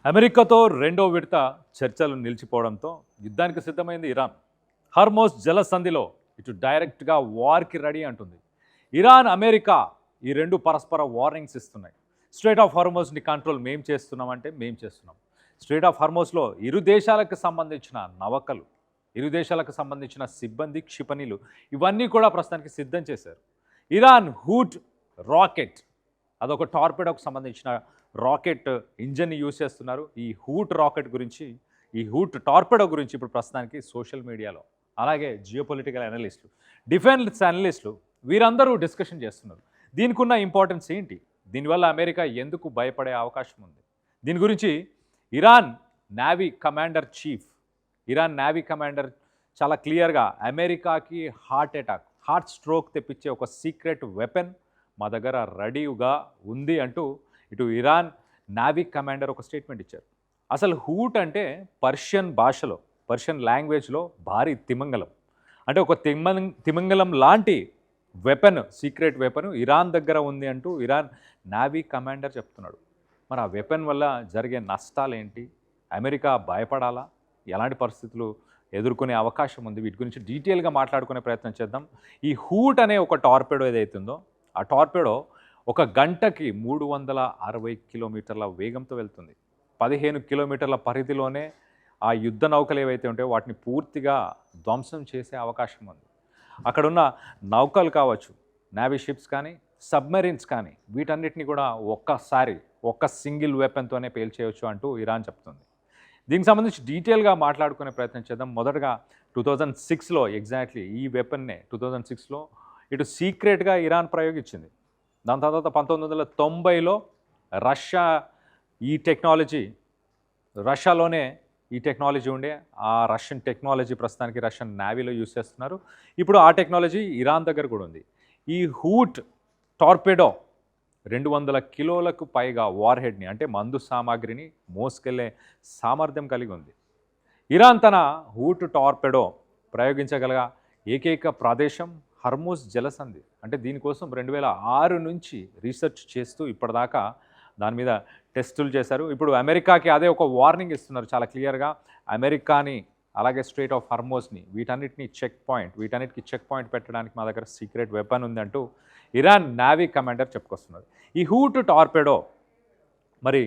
అమెరికాతో రెండో విడత చర్చలు నిలిచిపోవడంతో యుద్ధానికి సిద్ధమైంది ఇరాన్. హార్మోజ్ జలసంధిలో ఇటు డైరెక్ట్గా వార్కి రెడీ అంటుంది. ఇరాన్, అమెరికా ఈ రెండు పరస్పర వార్నింగ్స్ ఇస్తున్నాయి. స్ట్రైట్ ఆఫ్ హార్మోజ్ని కంట్రోల్ మేం చేస్తున్నామంటే మేం చేస్తున్నాం. స్ట్రైట్ ఆఫ్ హార్మోజ్లో ఇరు దేశాలకు సంబంధించిన నౌకలు, ఇరు దేశాలకు సంబంధించిన సిబ్బంది, క్షిపణిలు ఇవన్నీ కూడా ప్రస్తుతానికి సిద్ధం చేశారు. ఇరాన్ హూట్ రాకెట్, అదొక టార్పెడోకు సంబంధించిన రాకెట్ ఇంజన్ని యూజ్ చేస్తున్నారు. ఈ హూట్ రాకెట్ గురించి, ఈ హూట్ టార్పెడో గురించి ఇప్పుడు ప్రస్తుతానికి సోషల్ మీడియాలో, అలాగే జియోపొలిటికల్ అనలిస్టులు, డిఫెన్స్ అనలిస్టులు వీరందరూ డిస్కషన్ చేస్తున్నారు. దీనికి ఉన్న ఇంపార్టెన్స్ ఏంటి, దీనివల్ల అమెరికా ఎందుకు భయపడే అవకాశం ఉంది, దీని గురించి Iran navy commander chief, Iran navy commander చాలా క్లియర్గా అమెరికాకి హార్ట్ స్ట్రోక్ తెప్పించే ఒక సీక్రెట్ వెపన్ మా దగ్గర రెడీగా ఉంది అంటూ ఇటు ఇరాన్ నావీ కమాండర్ ఒక స్టేట్మెంట్ ఇచ్చారు. అసలు హూట్ అంటే పర్షియన్ భాషలో, పర్షియన్ లాంగ్వేజ్లో భారీ తిమంగలం, అంటే ఒక తిమంగలం లాంటి వెపన్, సీక్రెట్ వెపన్ ఇరాన్ దగ్గర ఉంది అంటూ ఇరాన్ నావీ కమాండర్ చెప్తున్నాడు. మరి ఆ వెపన్ వల్ల జరిగే నష్టాలు ఏంటి, అమెరికా భయపడాలా, ఎలాంటి పరిస్థితులు ఎదుర్కొనే అవకాశం ఉంది, వీటి గురించి డీటెయిల్గా మాట్లాడుకునే ప్రయత్నం చేద్దాం. ఈ హూట్ అనే ఒక టార్పెడో ఏదైతుందో ఆ టార్పెడో ఒక గంటకి 360 కిలోమీటర్ల వేగంతో వెళ్తుంది. 15 కిలోమీటర్ల పరిధిలోనే ఆ యుద్ధ నౌకలు ఏవైతే ఉంటాయో వాటిని పూర్తిగా ధ్వంసం చేసే అవకాశం ఉంది. అక్కడున్న నౌకలు కావచ్చు, నేవీ షిప్స్ కానీ, సబ్మెరీన్స్ కానీ, వీటన్నిటిని కూడా ఒక్క సింగిల్ వెపన్తోనే పేల్చేయవచ్చు అంటూ ఇరాన్ చెప్తుంది. దీనికి సంబంధించి డీటెయిల్గా మాట్లాడుకునే ప్రయత్నం చేద్దాం. మొదటగా 2006లో ఎగ్జాక్ట్లీ ఈ వెపన్నే 2006లో ఇటు సీక్రెట్గా ఇరాన్ ప్రయోగించింది. దాని తర్వాత 1990లో రష్యాలోనే ఈ టెక్నాలజీ ఉండే, ఆ రష్యన్ టెక్నాలజీ ప్రస్తుతానికి రష్యన్ నేవీలో యూజ్ చేస్తున్నారు. ఇప్పుడు ఆ టెక్నాలజీ ఇరాన్ దగ్గర కూడా ఉంది. ఈ హూట్ టార్పెడో 200 కిలోలకు పైగా వార్ హెడ్ని, అంటే మందు సామాగ్రిని మోసుకెళ్లే సామర్థ్యం కలిగి ఉంది. ఇరాన్ తన హూట్ టార్పెడో ప్రయోగించగల ఏకైక ప్రదేశం హార్మోజ్ జలసంధి. అంటే దీనికోసం 2006 నుంచి రీసెర్చ్ చేస్తూ ఇప్పటిదాకా దాని మీద టెస్టులు చేశారు. ఇప్పుడు అమెరికాకి అదే ఒక వార్నింగ్ ఇస్తున్నారు చాలా క్లియర్గా. అమెరికాని, అలాగే స్ట్రైట్ ఆఫ్ హార్మోజ్ని, వీటన్నిటికి చెక్ పాయింట్ పెట్టడానికి మా దగ్గర సీక్రెట్ వెపన్ ఉందంటూ ఇరాన్ నావీ కమాండర్ చెప్పుకొస్తున్నారు. ఈ హూట్ టార్పెడో మరి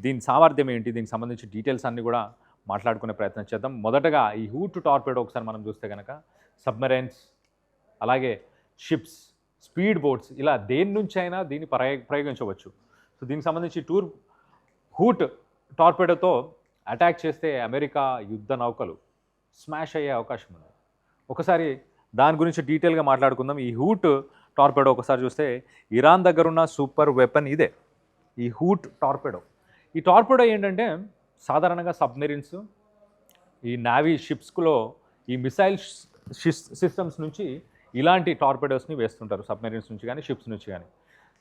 దీని సామర్థ్యం ఏంటి, దీనికి సంబంధించి డీటెయిల్స్ అన్నీ కూడా మాట్లాడుకునే ప్రయత్నం చేద్దాం. మొదటగా ఈ హూట్ టార్పెడో ఒకసారి మనం చూస్తే కనుక సబ్మెరైన్స్, అలాగే షిప్స్, స్పీడ్ బోట్స్, ఇలా దేని నుంచి అయినా దీన్ని ప్రయోగించవచ్చు. సో దీనికి సంబంధించి హూట్ టార్పెడోతో అటాక్ చేస్తే అమెరికా యుద్ధ నౌకలు స్మాష్ అయ్యే అవకాశం ఉంది. ఒకసారి దాని గురించి డీటెయిల్గా మాట్లాడుకుందాం. ఈ హూట్ టార్పెడో ఒకసారి చూస్తే ఇరాన్ దగ్గర ఉన్న సూపర్ వెపన్ ఇదే, ఈ హూట్ టార్పెడో. ఈ టార్పెడో ఏంటంటే సాధారణంగా సబ్మెరీన్స్, ఈ నావీ షిప్స్లో ఈ మిసైల్ సిస్టమ్స్ నుంచి ఇలాంటి టార్పెడోస్ని వేస్తుంటారు, సబ్మెరీన్స్ నుంచి కానీ, షిప్స్ నుంచి కానీ.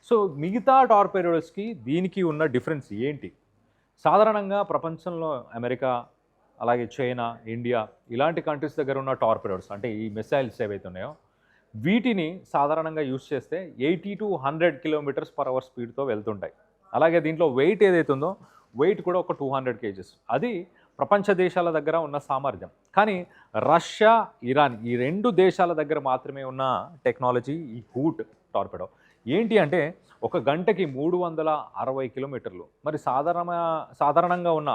సో మిగతా టార్పెడోస్కి దీనికి ఉన్న డిఫరెన్స్ ఏంటి? సాధారణంగా ప్రపంచంలో అమెరికా, అలాగే చైనా, ఇండియా ఇలాంటి కంట్రీస్ దగ్గర ఉన్న టార్పెడోస్, అంటే ఈ మిసైల్స్ ఏవైతే ఉన్నాయో వీటిని సాధారణంగా యూజ్ చేస్తే 80 to 100 km/h స్పీడ్తో వెళ్తుంటాయి. అలాగే దీంట్లో వెయిట్ ఏదైతే ఉందో వెయిట్ కూడా ఒక 200 kgs. అది ప్రపంచ దేశాల దగ్గర ఉన్న సామర్థ్యం. కానీ రష్యా, ఇరాన్ ఈ రెండు దేశాల దగ్గర మాత్రమే ఉన్న టెక్నాలజీ ఈ హూట్ టార్పెడో. ఏంటి అంటే ఒక గంటకి 360 కిలోమీటర్లు. మరి సాధారణంగా ఉన్న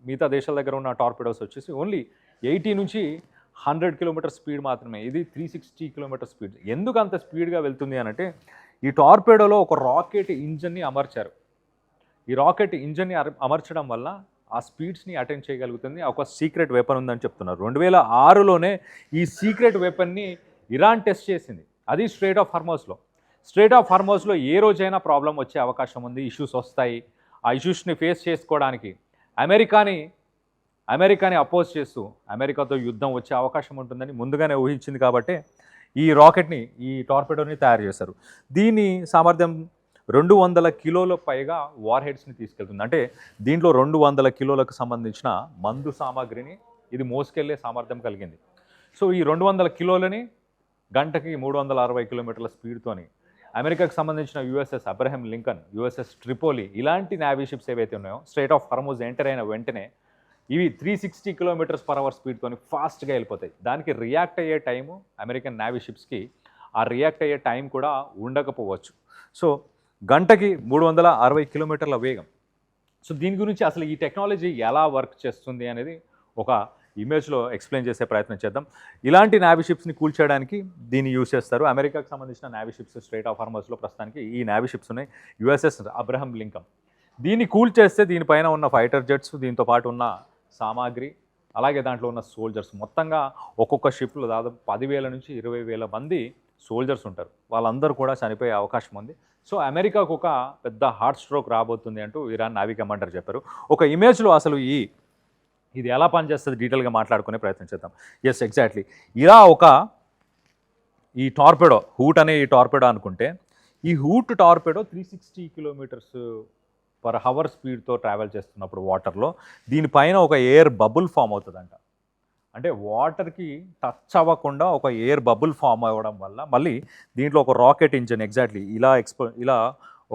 మిగతా దేశాల దగ్గర ఉన్న టార్పెడోస్ వచ్చేసి ఓన్లీ 80 నుంచి 100 కిలోమీటర్ స్పీడ్ మాత్రమే. ఇది 360 కిలోమీటర్ స్పీడ్. ఎందుకు అంత స్పీడ్గా వెళ్తుంది అనంటే ఈ టార్పెడోలో ఒక రాకెట్ ఇంజన్ని అమర్చారు. ఈ రాకెట్ ఇంజన్ని అమర్చడం వల్ల ఆ స్పీడ్స్ని అటెండ్ చేయగలుగుతుంది. ఒక సీక్రెట్ వెపన్ ఉందని చెప్తున్నారు. 2006లోనే ఈ సీక్రెట్ వెపన్ని ఇరాన్ టెస్ట్ చేసింది. అది స్ట్రైట్ ఆఫ్ హార్మోజ్లో ఏ రోజైనా ప్రాబ్లం వచ్చే అవకాశం ఉంది, ఇష్యూస్ వస్తాయి. ఆ ఇష్యూస్ని ఫేస్ చేసుకోవడానికి అమెరికాని అపోజ్ చేస్తూ అమెరికాతో యుద్ధం వచ్చే అవకాశం ఉంటుందని ముందుగానే ఊహించింది కాబట్టి ఈ రాకెట్ని, ఈ టార్పెడోని తయారు చేశారు. దీని సామర్థ్యం 200 కిలోల పైగా వార్ హెడ్స్ని తీసుకెళ్తుంది. అంటే దీంట్లో 200 కిలోలకు సంబంధించిన మందు సామాగ్రిని ఇది మోసుకెళ్లే సామర్థ్యం కలిగింది. సో ఈ 200 కిలోలని గంటకి 360 కిలోమీటర్ల స్పీడ్తోని అమెరికాకు సంబంధించిన USS Abraham Lincoln, USS Tripoli ఇలాంటి నేవీ షిప్స్ ఏవైతే ఉన్నాయో స్ట్రైట్ ఆఫ్ హార్మోజ్ ఎంటర్ అయిన వెంటనే ఇవి 360 km/h స్పీడ్తోని ఫాస్ట్గా వెళ్ళిపోతాయి. దానికి రియాక్ట్ అయ్యే టైము అమెరికన్ నేవీ షిప్స్కి ఆ రియాక్ట్ అయ్యే టైం కూడా ఉండకపోవచ్చు. సో గంటకి 360 కిలోమీటర్ల వేగం. సో దీని గురించి అసలు ఈ టెక్నాలజీ ఎలా వర్క్ చేస్తుంది అనేది ఒక ఇమేజ్లో ఎక్స్ప్లెయిన్ చేసే ప్రయత్నం చేద్దాం. ఇలాంటి నేవీ షిప్స్ని కూల్చేయడానికి దీన్ని యూజ్ చేస్తారు. అమెరికాకు సంబంధించిన నేవీ షిప్స్ స్ట్రైట్ ఆఫ్ హార్మోజ్లో ప్రస్తుతానికి ఈ నేవీ షిప్స్ ఉన్నాయి. USS Abraham Lincoln. దీన్ని కూల్ చేస్తే దీనిపైన ఉన్న ఫైటర్ జెట్స్, దీంతో పాటు ఉన్న సామాగ్రి, అలాగే దాంట్లో ఉన్న సోల్జర్స్, మొత్తంగా ఒక్కొక్క షిప్లో దాదాపు 10,000 నుంచి 20,000 మంది సోల్జర్స్ ఉంటారు. వాళ్ళందరూ కూడా చనిపోయే అవకాశం ఉంది. సో అమెరికాకు ఒక పెద్ద హార్ట్ స్ట్రోక్ రాబోతుంది అంటూ ఇరాన్ నేవీ కమాండర్ చెప్పారు. ఒక ఇమేజ్లో అసలు ఇది ఎలా పనిచేస్తుంది డీటెయిల్గా మాట్లాడుకునే ప్రయత్నం చేద్దాం. ఎస్, ఎగ్జాక్ట్లీ ఇలా ఈ టార్పెడో, హూట్ అనే ఈ టార్పెడో అనుకుంటే, ఈ హూట్ టార్పెడో 360 km/h స్పీడ్తో ట్రావెల్ చేస్తున్నప్పుడు వాటర్లో దీనిపైన ఒక ఎయిర్ బబుల్ ఫామ్ అవుతుందంట. అంటే వాటర్కి టచ్ అవ్వకుండా ఒక ఎయిర్ బబుల్ ఫామ్ అవ్వడం వల్ల మళ్ళీ దీంట్లో ఒక రాకెట్ ఇంజన్, ఎగ్జాక్ట్లీ ఇలా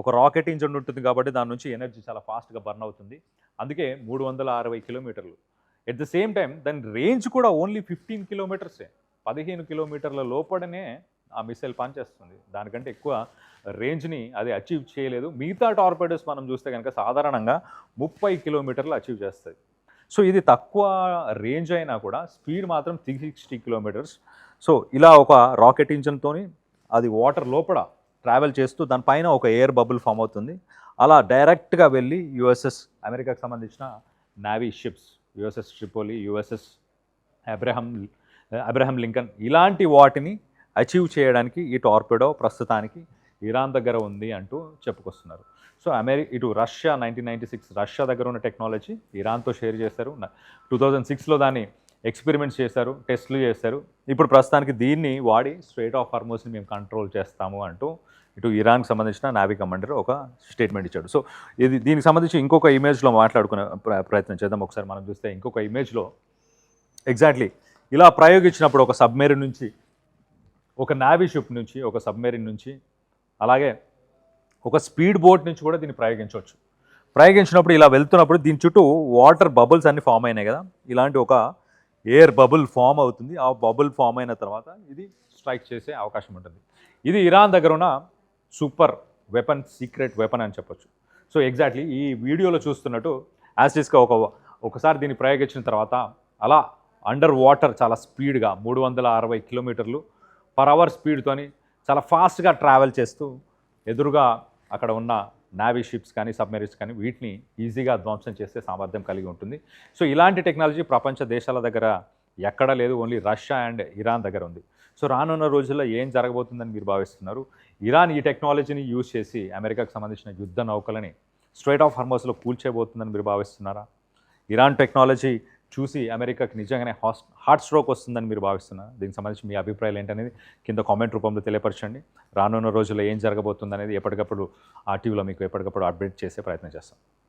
ఒక రాకెట్ ఇంజన్ ఉంటుంది కాబట్టి దాని నుంచి ఎనర్జీ చాలా ఫాస్ట్గా బర్న్ అవుతుంది. అందుకే 360 కిలోమీటర్లు. ఎట్ ద సేమ్ టైం దాని రేంజ్ కూడా ఓన్లీ 15 కిలోమీటర్సే. 15 కిలోమీటర్ల లోపలనే ఆ మిసైల్ పనిచేస్తుంది. దానికంటే ఎక్కువ రేంజ్ని అది అచీవ్ చేయలేదు. మిగతా టార్పెడోస్ మనం చూస్తే కనుక సాధారణంగా 30 కిలోమీటర్లు అచీవ్ చేస్తుంది. సో ఇది తక్కువ రేంజ్ అయినా కూడా స్పీడ్ మాత్రం 360 కిలోమీటర్స్. సో ఇలా ఒక రాకెట్ ఇంజన్తోని అది వాటర్ లోపల ట్రావెల్ చేస్తూ దానిపైన ఒక ఎయిర్ బబుల్ ఫామ్ అవుతుంది. అలా డైరెక్ట్గా వెళ్ళి యుఎస్ఎస్ అమెరికాకు సంబంధించిన navy ships, USS Tripoli, USS Abraham Lincoln ఇలాంటి వాటిని అచీవ్ చేయడానికి ఈ టార్పెడో ప్రస్తుతానికి ఇరాన్ దగ్గర ఉంది అంటూ చెప్పుకొస్తున్నారు. సో ఇటు రష్యా 1996 రష్యా దగ్గర ఉన్న టెక్నాలజీ ఇరాన్తో షేర్ చేశారు. 2006లో దాన్ని ఎక్స్పెరిమెంట్స్ చేశారు, టెస్ట్లు చేశారు. ఇప్పుడు ప్రస్తుతానికి దీన్ని వాడి స్ట్రైట్ ఆఫ్ హార్మోజ్ని మేము కంట్రోల్ చేస్తాము అంటూ ఇటు ఇరాన్కి సంబంధించిన నేవీ కమాండర్ ఒక స్టేట్మెంట్ ఇచ్చాడు. సో దీనికి సంబంధించి ఇంకొక ఇమేజ్లో మాట్లాడుకునే ప్రయత్నం చేద్దాం. ఒకసారి మనం చూస్తే ఇంకొక ఇమేజ్లో ఎగ్జాక్ట్లీ ఇలా ప్రయోగించినప్పుడు ఒక సబ్మెరీన్ నుంచి, ఒక నేవీ షిప్ నుంచి, ఒక సబ్మెరీన్ నుంచి, అలాగే ఒక స్పీడ్ బోట్ నుంచి కూడా దీన్ని ప్రయోగించవచ్చు. ప్రయోగించినప్పుడు ఇలా వెళ్తున్నప్పుడు దీని చుట్టూ వాటర్ బబుల్స్ అన్నీ ఫామ్ అయినాయి కదా, ఇలాంటి ఒక ఎయిర్ బబుల్ ఫామ్ అవుతుంది. ఆ బబుల్ ఫామ్ అయిన తర్వాత ఇది స్ట్రైక్ చేసే అవకాశం ఉంటుంది. ఇది ఇరాన్ దగ్గర ఉన్న సూపర్ వెపన్, సీక్రెట్ వెపన్ అని చెప్పొచ్చు. సో ఎగ్జాక్ట్లీ ఈ వీడియోలో చూస్తున్నట్టు యాస్టిస్గా ఒకసారి దీన్ని ప్రయోగించిన తర్వాత అలా అండర్ వాటర్ చాలా స్పీడ్గా 360 km/h స్పీడ్తోని చాలా ఫాస్ట్గా ట్రావెల్ చేస్తూ ఎదురుగా అక్కడ ఉన్న నేవీ షిప్స్ కానీ సబ్మెరీన్స్ కానీ వీటిని ఈజీగా ధ్వంసం చేసే సామర్థ్యం కలిగి ఉంటుంది. సో ఇలాంటి టెక్నాలజీ ప్రపంచ దేశాల దగ్గర ఎక్కడా లేదు, ఓన్లీ రష్యా అండ్ ఇరాన్ దగ్గర ఉంది. సో రానున్న రోజుల్లో ఏం జరగబోతుందని మీరు భావిస్తున్నారు? ఇరాన్ ఈ టెక్నాలజీని యూజ్ చేసి అమెరికాకు సంబంధించిన యుద్ధ నౌకలని స్ట్రైట్ ఆఫ్ హార్మోజ్లో కూల్చేయబోతుందని మీరు భావిస్తున్నారా? ఇరాన్ టెక్నాలజీ చూసి అమెరికాకి నిజంగానే హార్ట్ స్ట్రోక్ వస్తుందని మీరు భావిస్తున్నారు? దీనికి సంబంధించి మీ అభిప్రాయాలు ఏంటనేది కింద కామెంట్ రూపంలో తెలియపరచండి. రానున్న రోజుల్లో ఏం జరగబోతుందనేది ఎప్పటికప్పుడు ఆ టీవీలో మీకు ఎప్పటికప్పుడు అప్డేట్ చేసే ప్రయత్నం చేస్తాం.